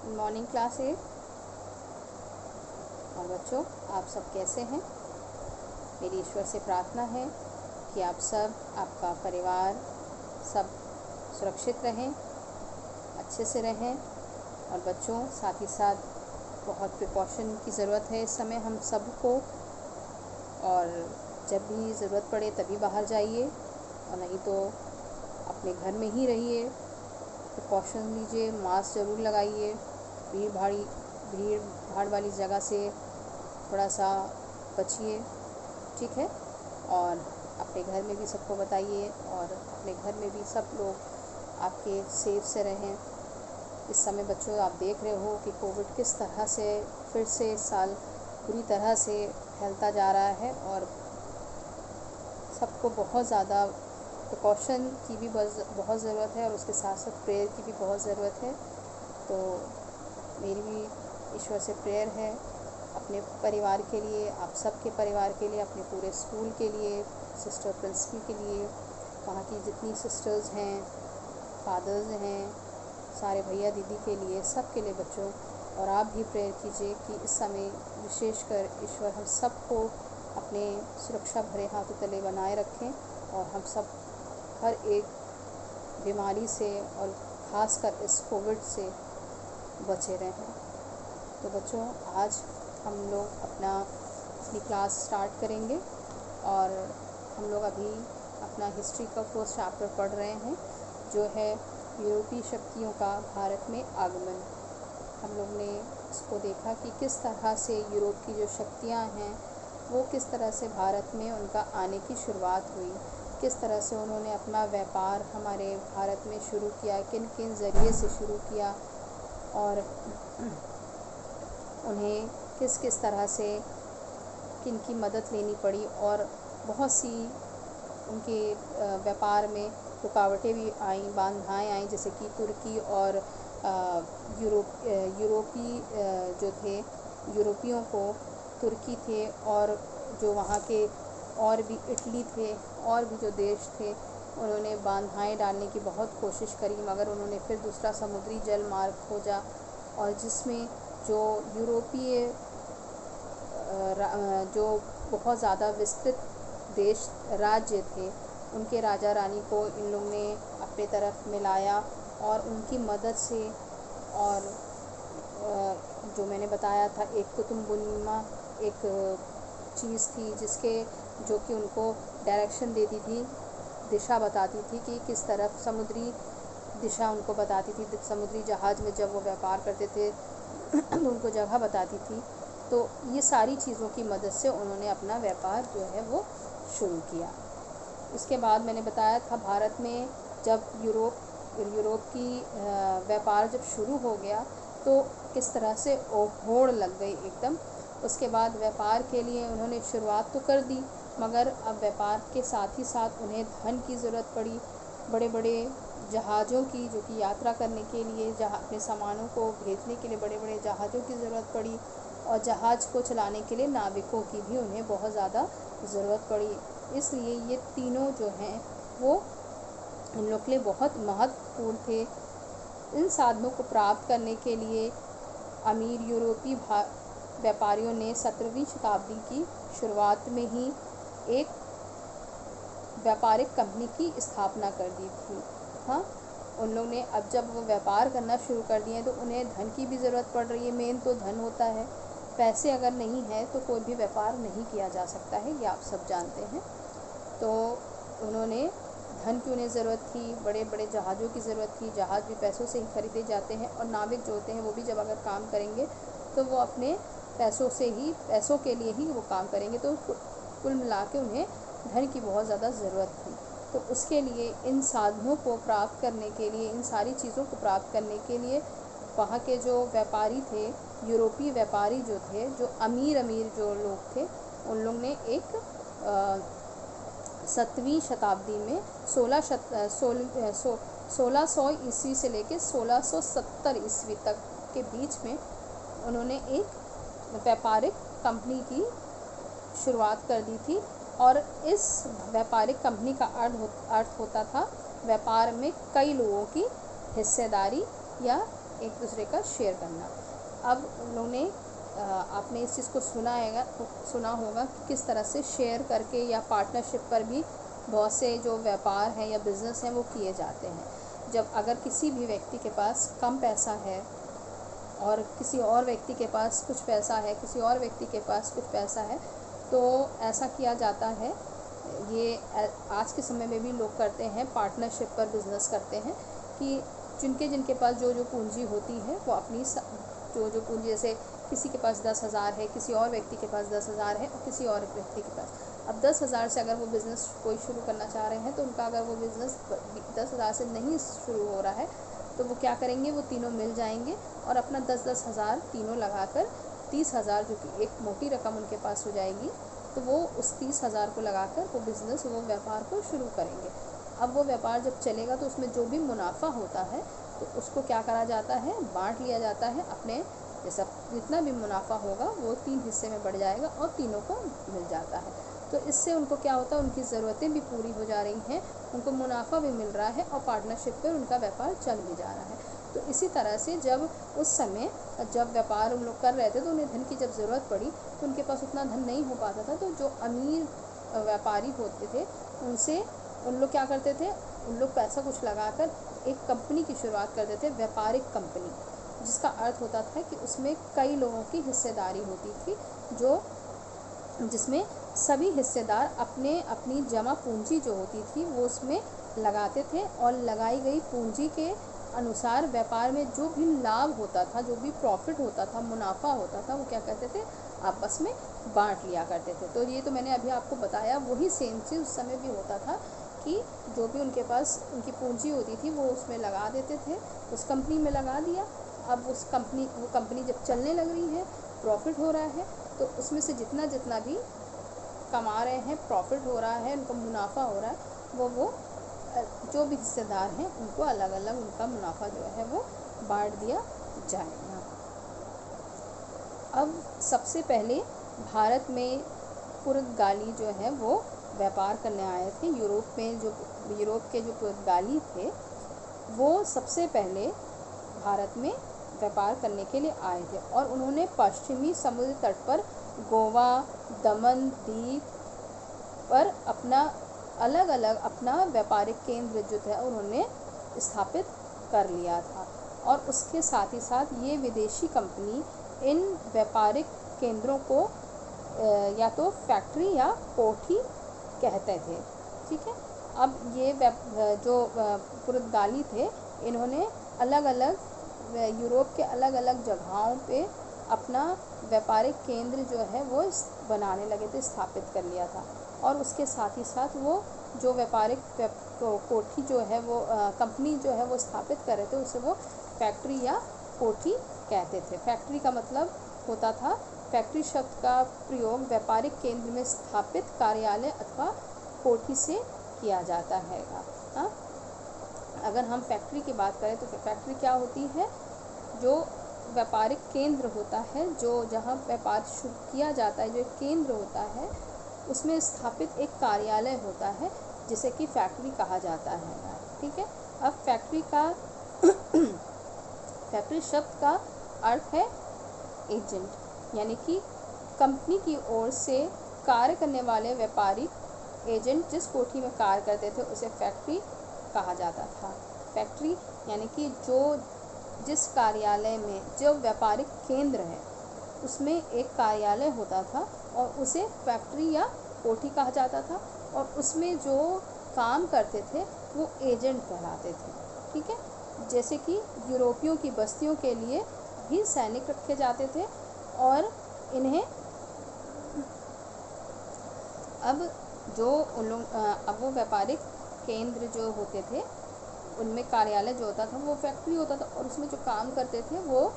Morning class 8। और बच्चों, आप सब कैसे हैं? मेरी ईश्वर से प्रार्थना है कि आप सब, आपका परिवार सब सुरक्षित रहें, अच्छे से रहें। और बच्चों, साथ ही साथ बहुत प्रिकॉशन की ज़रूरत है इस समय हम सबको। और जब भी ज़रूरत पड़े तभी बाहर जाइए, और नहीं तो अपने घर में ही रहिए। प्रिकॉशन लीजिए, मास्क ज़रूर लगाइए, भीड़ भाड़ वाली जगह से थोड़ा सा बचिए, ठीक है। और अपने घर में भी सबको बताइए, और अपने घर में भी सब लोग आपके सेफ से रहें। इस समय बच्चों, आप देख रहे हो कि कोविड किस तरह से फिर से इस साल पूरी तरह से फैलता जा रहा है, और सबको बहुत ज़्यादा प्रिकॉशन की भी बहुत ज़रूरत है, और उसके साथ साथ प्रेयर की भी बहुत ज़रूरत है। तो मेरी भी ईश्वर से प्रेयर है अपने परिवार के लिए, आप सबके परिवार के लिए, अपने पूरे स्कूल के लिए, सिस्टर प्रिंसिपल के लिए, वहाँ की जितनी सिस्टर्स हैं, फादर्स हैं, सारे भैया दीदी के लिए, सब के लिए बच्चों। और आप भी प्रेयर कीजिए कि इस समय विशेषकर ईश्वर हम सबको अपने सुरक्षा भरे हाथों तले बनाए रखें, और हम सब हर एक बीमारी से और ख़ासकर इस कोविड से बचे रहें। तो बच्चों, आज हम लोग अपनी क्लास स्टार्ट करेंगे, और हम लोग अभी अपना हिस्ट्री का फर्स्ट चैप्टर पढ़ रहे हैं, जो है यूरोपीय शक्तियों का भारत में आगमन। हम लोग ने इसको देखा कि किस तरह से यूरोप की जो शक्तियां हैं वो किस तरह से भारत में उनका आने की शुरुआत हुई, किस तरह से उन्होंने अपना व्यापार हमारे भारत में शुरू किया, किन किन ज़रिए से शुरू किया, और उन्हें किस किस तरह से किन की मदद लेनी पड़ी, और बहुत सी उनके व्यापार में रुकावटें भी आईं, बाधाएं आईं, जैसे कि तुर्की और जो थे यूरोपियों को तुर्की थे, और जो वहाँ के और भी इटली थे, और भी जो देश थे, उन्होंने बाधाएं डालने की बहुत कोशिश करी, मगर उन्होंने फिर दूसरा समुद्री जल मार्ग खोजा, और जिसमें जो यूरोपीय जो बहुत ज़्यादा विस्तृत देश राज्य थे, उनके राजा रानी को इन लोगों ने अपने तरफ मिलाया, और उनकी मदद से, और जो मैंने बताया था, एक कुतुबुन्निमा एक चीज़ थी जो कि उनको डायरेक्शन देती थी, दिशा बताती थी कि किस तरफ समुद्री दिशा उनको बताती थी। समुद्री जहाज़ में जब वो व्यापार करते थे तो उनको जगह बताती थी। तो ये सारी चीज़ों की मदद से उन्होंने अपना व्यापार जो है वो शुरू किया। इसके बाद मैंने बताया था, भारत में जब यूरोप की व्यापार जब शुरू हो गया तो किस तरह से होड़ लग गई एकदम। उसके बाद व्यापार के लिए उन्होंने शुरुआत तो कर दी, मगर अब व्यापार के साथ ही साथ उन्हें धन की ज़रूरत पड़ी, बड़े बड़े जहाज़ों की, जो कि यात्रा करने के लिए, अपने सामानों को भेजने के लिए बड़े बड़े जहाज़ों की ज़रूरत पड़ी, और जहाज़ को चलाने के लिए नाविकों की भी उन्हें बहुत ज़्यादा ज़रूरत पड़ी। इसलिए ये तीनों जो हैं वो इन लोग के लिए बहुत महत्वपूर्ण थे। इन साधनों को प्राप्त करने के लिए अमीर यूरोपीय व्यापारियों ने 17वीं शताब्दी की शुरुआत में ही एक व्यापारिक कंपनी की स्थापना कर दी थी। हाँ, उन लोग ने अब जब वो व्यापार करना शुरू कर दिए तो उन्हें धन की भी ज़रूरत पड़ रही है। मेन तो धन होता है, पैसे अगर नहीं है तो कोई भी व्यापार नहीं किया जा सकता है, ये आप सब जानते हैं। तो उन्होंने धन की उन्हें ज़रूरत थी, बड़े बड़े जहाज़ों की ज़रूरत थी। जहाज़ भी पैसों से ही खरीदे जाते हैं, और नाविक जो होते हैं वो भी जब अगर काम करेंगे तो वो अपने पैसों के लिए ही वो काम करेंगे। तो कुल मिला के उन्हें धन की बहुत ज़्यादा ज़रूरत थी। तो उसके लिए इन साधनों को प्राप्त करने के लिए, इन सारी चीज़ों को प्राप्त करने के लिए वहाँ के जो व्यापारी थे, यूरोपीय व्यापारी जो थे, जो अमीर जो लोग थे, उन लोग ने एक 7वीं शताब्दी में 1600 ईस्वी से लेकर 1670 ईस्वी तक के बीच में उन्होंने एक व्यापारिक कंपनी की शुरुआत कर दी थी। और इस व्यापारिक कंपनी का अर्थ होता था व्यापार में कई लोगों की हिस्सेदारी या एक दूसरे का शेयर करना। अब उन्होंने आपने इस चीज़ को सुना होगा कि किस तरह से शेयर करके या पार्टनरशिप पर भी बहुत से जो व्यापार हैं या बिज़नेस हैं वो किए जाते हैं। जब अगर किसी भी व्यक्ति के पास कम पैसा है और किसी और व्यक्ति के पास कुछ पैसा है, किसी और व्यक्ति के पास कुछ पैसा है, तो ऐसा किया जाता है, ये आज के समय में भी लोग करते हैं, पार्टनरशिप पर बिज़नेस करते हैं कि जिनके पास जो पूंजी होती है वो अपनी जो पूंजी, जैसे किसी के पास 10,000 है, किसी और व्यक्ति के पास 10,000 है और किसी और व्यक्ति के पास, अब 10,000 से अगर वो बिज़नेस कोई शुरू करना चाह रहे हैं तो उनका अगर वो बिज़नेस 10,000 से नहीं शुरू हो रहा है तो वो क्या करेंगे, वो तीनों मिल जाएंगे और अपना 10-10 हज़ार तीनों लगाकर 30,000, जो कि एक मोटी रकम उनके पास हो जाएगी, तो वो उस 30,000 को लगाकर वो बिज़नेस, वो व्यापार को शुरू करेंगे। अब वो व्यापार जब चलेगा तो उसमें जो भी मुनाफा होता है तो उसको क्या करा जाता है, बांट लिया जाता है। अपने जैसा जितना भी मुनाफा होगा वो 3 हिस्से में बढ़ जाएगा और तीनों को मिल जाता है। तो इससे उनको क्या होता है, उनकी ज़रूरतें भी पूरी हो जा रही हैं, उनको मुनाफा भी मिल रहा है और पार्टनरशिप पर उनका व्यापार चल भी जा रहा है। तो इसी तरह से जब उस समय जब व्यापार उन लोग कर रहे थे तो उन्हें धन की जब ज़रूरत पड़ी तो उनके पास उतना धन नहीं हो पाता था, तो जो अमीर व्यापारी होते थे उनसे उन लोग क्या करते थे, उन लोग पैसा कुछ लगाकर एक कंपनी की शुरुआत करते थे, व्यापारिक कंपनी, जिसका अर्थ होता था कि उसमें कई लोगों की हिस्सेदारी होती थी, जिसमें सभी हिस्सेदार अपनी जमा पूंजी जो होती थी वो उसमें लगाते थे और लगाई गई पूंजी के अनुसार व्यापार में जो भी लाभ होता था, जो भी प्रॉफिट होता था, मुनाफा होता था, वो क्या करते थे, आपस में बांट लिया करते थे। तो ये तो मैंने अभी आपको बताया, वही सेम चीज़ उस समय भी होता था कि जो भी उनके पास उनकी पूंजी होती थी वो उसमें लगा देते थे, उस कंपनी में लगा दिया। अब वो कंपनी जब चलने लग रही है, प्रॉफिट हो रहा है, तो उसमें से जितना भी कमा रहे हैं, प्रॉफिट हो रहा है, उनका मुनाफा हो रहा है, वो जो भी हिस्सेदार हैं उनको अलग अलग उनका मुनाफा जो है वो बांट दिया जाएगा। अब सबसे पहले भारत में पुर्तगाली जो है वो व्यापार करने आए थे। यूरोप के जो पुर्तगाली थे वो सबसे पहले भारत में व्यापार करने के लिए आए थे और उन्होंने पश्चिमी समुद्र तट पर गोवा, दमन द्वीप पर अपना व्यापारिक केंद्र जो था उन्होंने स्थापित कर लिया था। और उसके साथ ही साथ ये विदेशी कंपनी इन व्यापारिक केंद्रों को या तो फैक्ट्री या कोठी कहते थे, ठीक है। अब ये जो पुर्तगाली थे, इन्होंने अलग अलग यूरोप के अलग अलग जगहों पे अपना व्यापारिक केंद्र जो है वो बनाने लगे थे, स्थापित कर लिया था। और उसके साथ ही साथ वो जो व्यापारिक कोठी जो है वो कंपनी जो है वो स्थापित कर रहे थे, उसे वो फैक्ट्री या कोठी कहते थे। फैक्ट्री का मतलब होता था, फैक्ट्री शब्द का प्रयोग व्यापारिक केंद्र में स्थापित कार्यालय अथवा कोठी से किया जाता है। हाँ, अगर हम फैक्ट्री की बात करें तो फैक्ट्री क्या होती है, जो व्यापारिक केंद्र होता है, जो जहाँ व्यापार शुरू किया जाता है, जो एक केंद्र होता है, उसमें स्थापित एक कार्यालय होता है जिसे कि फैक्ट्री कहा जाता है, ठीक है। अब फैक्ट्री शब्द का अर्थ है एजेंट, यानी कि कंपनी की ओर से कार्य करने वाले व्यापारिक एजेंट जिस कोठी में कार्य करते थे उसे फैक्ट्री कहा जाता था। फैक्ट्री यानी कि जिस कार्यालय में जो व्यापारिक केंद्र है उसमें एक कार्यालय होता था और उसे फैक्ट्री या कोठी कहा जाता था, और उसमें जो काम करते थे वो एजेंट कहलाते थे, ठीक है। जैसे कि यूरोपियों की बस्तियों के लिए भी सैनिक रखे जाते थे और इन्हें अब वो व्यापारिक केंद्र जो होते थे उनमें कार्यालय जो होता था वो फैक्ट्री होता था और उसमें जो काम करते थे वो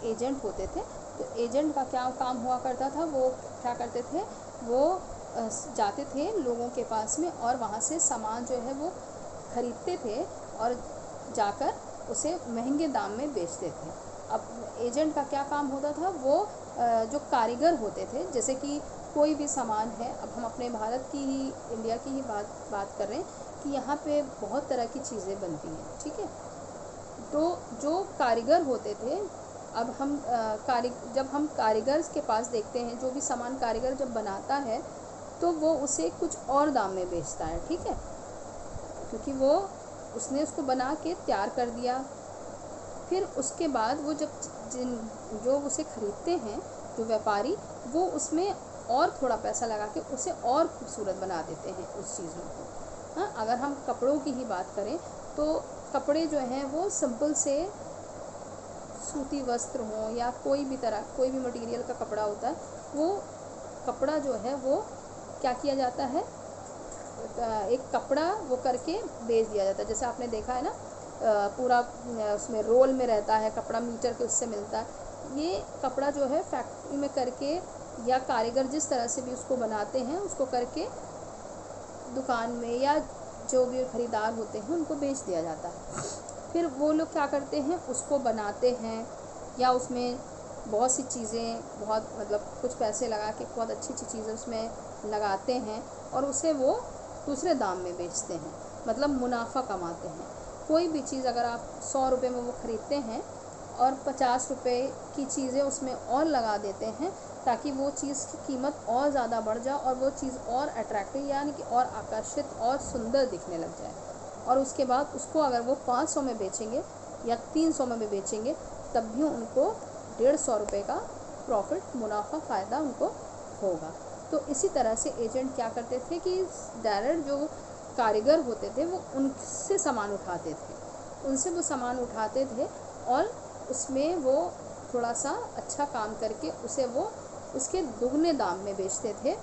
एजेंट होते थे। तो एजेंट का क्या काम हुआ करता था, वो क्या करते थे, वो जाते थे लोगों के पास में और वहाँ से सामान जो है वो खरीदते थे और जाकर उसे महंगे दाम में बेचते थे। अब एजेंट का क्या काम होता था, वो जो कारीगर होते थे, जैसे कि कोई भी सामान है, अब हम अपने भारत की ही, इंडिया की ही बात कर रहे हैं कि यहाँ पे बहुत तरह की चीज़ें बनती हैं, ठीक है। तो जो कारीगर होते थे, अब हम जब हम कारीगर के पास देखते हैं, जो भी सामान कारीगर जब बनाता है तो वो उसे कुछ और दाम में बेचता है, ठीक है, क्योंकि वो उसने उसको बना के तैयार कर दिया। फिर उसके बाद वो जब जो उसे खरीदते हैं, जो व्यापारी, वो उसमें और थोड़ा पैसा लगा के उसे और खूबसूरत बना देते हैं उस चीज़ों को। हाँ, अगर हम कपड़ों की ही बात करें तो कपड़े जो हैं वो सिंपल से सूती वस्त्र हो या कोई भी मटेरियल का कपड़ा होता है, वो कपड़ा जो है वो क्या किया जाता है, एक कपड़ा वो करके बेच दिया जाता है। जैसे आपने देखा है ना, पूरा उसमें रोल में रहता है कपड़ा, मीटर के उससे मिलता है। ये कपड़ा जो है फैक्ट्री में करके या कारीगर जिस तरह से भी उसको बनाते हैं, उसको करके दुकान में या जो भी खरीदार होते हैं उनको बेच दिया जाता है। फिर वो लोग क्या करते हैं, उसको बनाते हैं या उसमें बहुत सी चीज़ें, बहुत मतलब कुछ पैसे लगा के बहुत अच्छी अच्छी चीज़ें उसमें लगाते हैं और उसे वो दूसरे दाम में बेचते हैं, मतलब मुनाफा कमाते हैं। कोई भी चीज़ अगर आप 100 रुपये में वो ख़रीदते हैं और 50 रुपये की चीज़ें उसमें और लगा देते हैं ताकि वो चीज़ की कीमत और ज़्यादा बढ़ जाए और वो चीज़ और अट्रैक्टिव यानी कि और आकर्षित और सुंदर दिखने लग जाए, और उसके बाद उसको अगर वो 500 में बेचेंगे या 300 में बेचेंगे तब भी उनको 150 रुपये का प्रॉफिट, मुनाफा, फ़ायदा उनको होगा। तो इसी तरह से एजेंट क्या करते थे कि डायरेक्ट जो कारीगर होते थे वो उनसे सामान उठाते थे, उनसे वो सामान उठाते थे और उसमें वो थोड़ा सा अच्छा काम करके उसे वो उसके दुगने दाम में बेचते थे,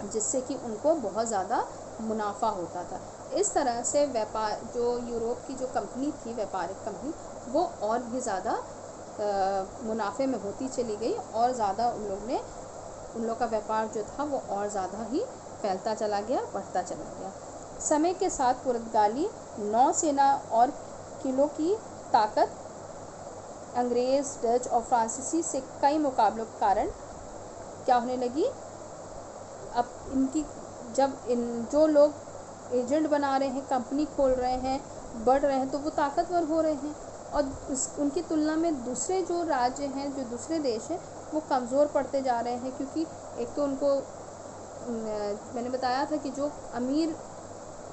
जिससे कि उनको बहुत ज़्यादा मुनाफा होता था। इस तरह से व्यापार, जो यूरोप की जो कंपनी थी, व्यापारिक कंपनी, वो और भी ज़्यादा मुनाफे में होती चली गई और ज़्यादा उन लोग का व्यापार जो था वो और ज़्यादा ही फैलता चला गया, बढ़ता चला गया। समय के साथ पुर्तगाली नौसेना और किलों की ताकत अंग्रेज़, डच और फ्रांसीसी से कई मुकाबलों के कारण क्या होने लगी, अब इनकी जब इन जो लोग एजेंट बना रहे हैं, कंपनी खोल रहे हैं, बढ़ रहे हैं, तो वो ताकतवर हो रहे हैं और उनकी तुलना में दूसरे जो राज्य हैं, जो दूसरे देश हैं, वो कमज़ोर पड़ते जा रहे हैं। क्योंकि एक तो उनको मैंने बताया था कि जो अमीर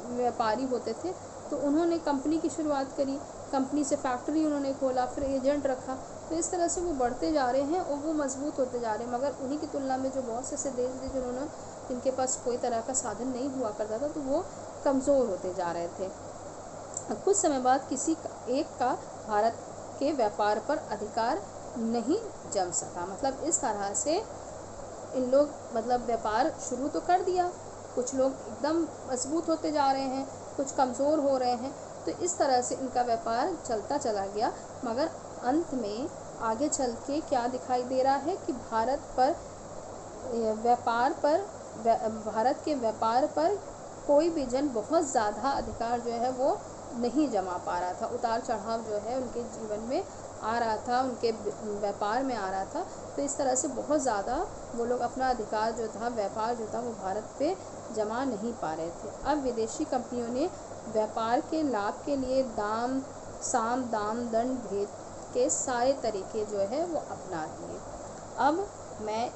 व्यापारी होते थे तो उन्होंने कंपनी की शुरुआत करी, कंपनी से फैक्ट्री उन्होंने खोला, फिर एजेंट रखा, तो इस तरह से वो बढ़ते जा रहे हैं और वो मजबूत होते जा रहे हैं। मगर उन्हीं की तुलना में जो बहुत से ऐसे देश थे जिन्होंने, जिनके पास कोई तरह का साधन नहीं हुआ करता था, तो वो कमज़ोर होते जा रहे थे। कुछ समय बाद किसी एक का भारत के व्यापार पर अधिकार नहीं जम सका। मतलब इस तरह से इन लोग मतलब व्यापार शुरू तो कर दिया, कुछ लोग एकदम मजबूत होते जा रहे हैं, कुछ कमज़ोर हो रहे हैं, तो इस तरह से इनका व्यापार चलता चला गया। मगर अंत में आगे चल के क्या दिखाई दे रहा है कि भारत के व्यापार पर कोई भी जन बहुत ज़्यादा अधिकार जो है वो नहीं जमा पा रहा था। उतार चढ़ाव जो है उनके जीवन में आ रहा था, उनके व्यापार में आ रहा था। तो इस तरह से बहुत ज़्यादा वो लोग अपना अधिकार जो था, व्यापार जो था, वो भारत पे जमा नहीं पा रहे थे। अब विदेशी कंपनियों ने व्यापार के लाभ के लिए दाम दंड भेद के सारे तरीके जो है वो अपना दिए। अब मैं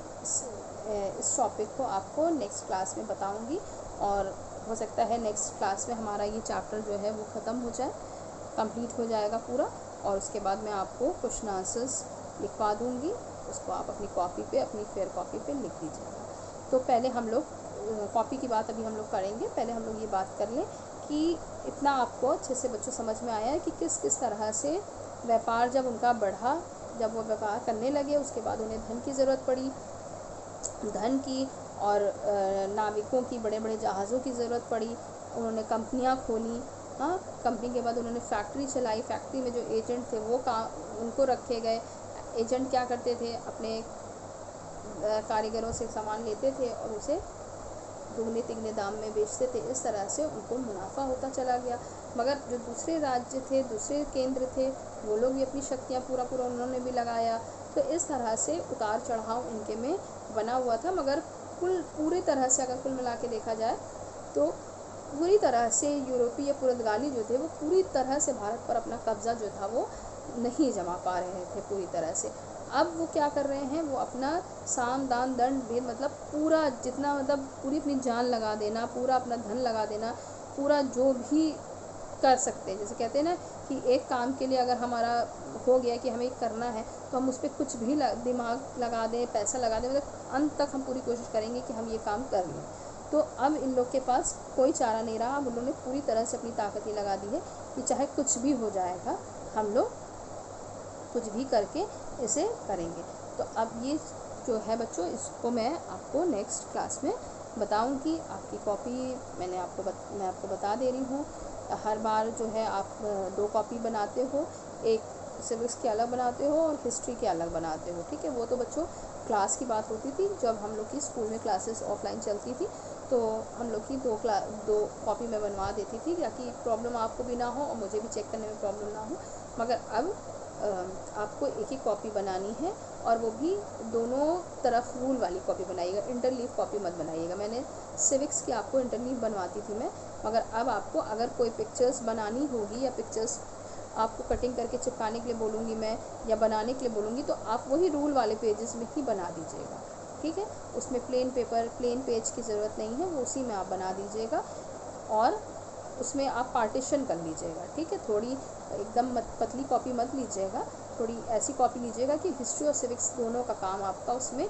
इस टॉपिक को आपको नेक्स्ट क्लास में बताऊंगी और हो सकता है नेक्स्ट क्लास में हमारा ये चैप्टर जो है वो ख़त्म हो जाए, कंप्लीट हो जाएगा पूरा, और उसके बाद मैं आपको क्वेश्चन आंसर्स लिखवा दूंगी, उसको आप अपनी कॉपी पे, अपनी फेयर कॉपी पे लिख दीजिएगा। तो पहले हम लोग कॉपी की बात अभी हम लोग करेंगे, पहले हम लोग ये बात कर लें कि इतना आपको अच्छे से बच्चों समझ में आया है कि किस किस तरह से व्यापार जब उनका बढ़ा, जब वो व्यापार करने लगे, उसके बाद उन्हें धन की ज़रूरत पड़ी, धन की और नाविकों की, बड़े बड़े जहाज़ों की ज़रूरत पड़ी, उन्होंने कंपनियां खोली। हाँ, कंपनी के बाद उन्होंने फैक्ट्री चलाई, फैक्ट्री में जो एजेंट थे वो उनको रखे गए। एजेंट क्या करते थे, अपने कारीगरों से सामान लेते थे और उसे दुगने तिगने दाम में बेचते थे। इस तरह से उनको मुनाफा होता चला गया। मगर जो दूसरे राज्य थे, दूसरे केंद्र थे, वो लोग भी अपनी शक्तियाँ पूरा उन्होंने भी लगाया। तो इस तरह से उतार चढ़ाव इनके में बना हुआ था। मगर पूरी तरह से अगर कुल मिला के देखा जाए तो पूरी तरह से यूरोपीय पुर्तगाली जो थे वो पूरी तरह से भारत पर अपना कब्ज़ा जो था वो नहीं जमा पा रहे थे पूरी तरह से। अब वो क्या कर रहे हैं, वो अपना साम दान दंड भेद मतलब पूरा जितना मतलब पूरी अपनी जान लगा देना, पूरा अपना धन लगा देना, पूरा जो भी कर सकते हैं। जैसे कहते हैं ना कि एक काम के लिए अगर हमारा हो गया कि हमें करना है तो हम उस पर कुछ भी दिमाग लगा दें, पैसा लगा दें, मतलब अंत तक हम पूरी कोशिश करेंगे कि हम ये काम कर लें। तो अब इन लोग के पास कोई चारा नहीं रहा। अब उन्होंने पूरी तरह से अपनी ताकत ही लगा दी है कि चाहे कुछ भी हो जाएगा, हम लोग कुछ भी करके इसे करेंगे। तो अब ये जो है बच्चों, इसको मैं आपको नेक्स्ट क्लास में बताऊंगी। आपकी कॉपी मैं आपको बता दे रही हूँ। हर बार जो है आप 2 कॉपी बनाते हो, एक सिविक्स की अलग बनाते हो और हिस्ट्री की अलग बनाते हो, ठीक है। वो तो बच्चों क्लास की बात होती थी, जब हम लोग की स्कूल में क्लासेस ऑफलाइन चलती थी तो हम लोग की 2 कॉपी में बनवा देती थी, ताकि प्रॉब्लम आपको भी ना हो और मुझे भी चेक करने में प्रॉब्लम ना हो। मगर अब आपको एक ही कॉपी बनानी है, और वो भी दोनों तरफ रूल वाली कॉपी बनाइएगा, इंटरलीव कॉपी मत बनाइएगा। मैंने सिविक्स की आपको इंटरलीव बनवाती थी मैं, मगर अब आपको अगर कोई पिक्चर्स बनानी होगी या पिक्चर्स आपको कटिंग करके चिपकाने के लिए बोलूँगी मैं या बनाने के लिए बोलूँगी, तो आप वही रूल वाले पेजेस में ही बना दीजिएगा, ठीक है। उसमें प्लेन पेज की ज़रूरत नहीं है, वो उसी में आप बना दीजिएगा और उसमें आप पार्टीशन कर लीजिएगा, ठीक है। थोड़ी एकदम पतली कॉपी मत लीजिएगा, थोड़ी ऐसी कॉपी लीजिएगा कि हिस्ट्री और सिविक्स दोनों का काम आपका उसमें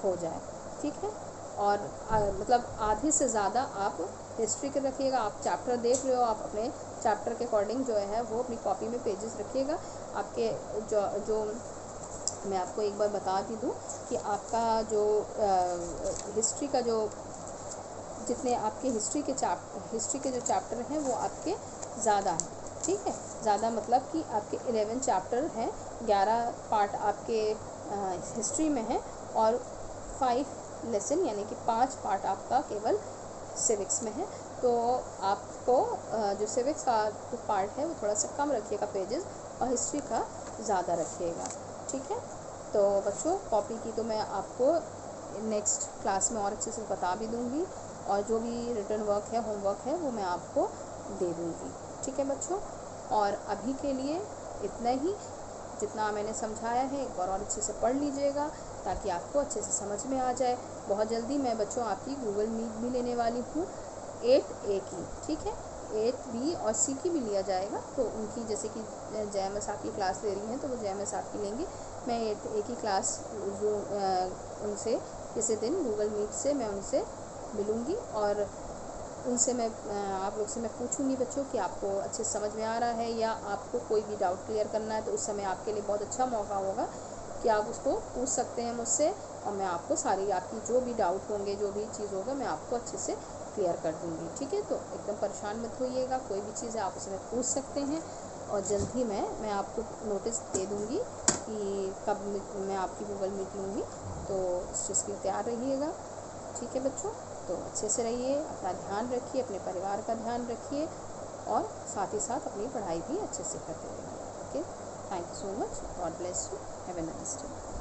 हो जाए, ठीक है। और मतलब आधे से ज़्यादा आप हिस्ट्री के रखिएगा। आप चैप्टर देख रहे हो, आप अपने चैप्टर के अकॉर्डिंग जो है वो अपनी कॉपी में पेजेस रखिएगा। आपके जो मैं आपको एक बार बता दी दूँ कि आपका जो हिस्ट्री का जो जितने आपके हिस्ट्री के जो चैप्टर हैं वो आपके ज़्यादा हैं, ठीक है। ज़्यादा मतलब कि आपके 11 चैप्टर हैं, 11 पार्ट आपके हिस्ट्री में हैं और 5 लेसन यानी कि 5 पार्ट आपका केवल सिविक्स में है। तो आपको जो सिविक्स का जो पार्ट है वो थोड़ा सा कम रखिएगा पेजेस, और हिस्ट्री का ज़्यादा रखिएगा, ठीक है। तो बच्चों कॉपी की तो मैं आपको नेक्स्ट क्लास में और अच्छे से बता भी दूँगी, और जो भी रिटर्न वर्क है, होमवर्क है, वो मैं आपको दे दूँगी, ठीक है बच्चों। और अभी के लिए इतना ही, जितना मैंने समझाया है एक बार और अच्छे से पढ़ लीजिएगा ताकि आपको अच्छे से समझ में आ जाए। बहुत जल्दी मैं बच्चों आपकी गूगल मीट भी लेने वाली हूँ 8A की, ठीक है। 8B और C की भी लिया जाएगा, तो उनकी जैसे कि JMS आपकी क्लास ले रही हैं तो वो JMS आपकी लेंगे। मैं 8A की क्लास उनसे किसी दिन गूगल मीट से मैं उनसे मिलूँगी, और उनसे मैं आप लोग से मैं पूछूंगी बच्चों कि आपको अच्छे से समझ में आ रहा है, या आपको कोई भी डाउट क्लियर करना है तो उस समय आपके लिए बहुत अच्छा मौका होगा कि आप उसको पूछ सकते हैं मुझसे, और मैं आपको सारी आपकी जो भी डाउट होंगे, जो भी चीज़ होगा, मैं आपको अच्छे से क्लियर कर दूँगी, ठीक है। तो एकदम परेशान मत होइएगा, कोई भी चीज़ है आप उसमें पूछ सकते हैं, और जल्द ही मैं आपको नोटिस दे दूँगी कि कब मैं आपकी गूगल मीट लूँगी, तो इस चीज़ के लिए तैयार रहिएगा, ठीक है बच्चों। तो अच्छे से रहिए, अपना ध्यान रखिए, अपने परिवार का ध्यान रखिए, और साथ ही साथ अपनी पढ़ाई भी अच्छे से करते रहिए, okay. Thank you so much, God bless you, have a nice day.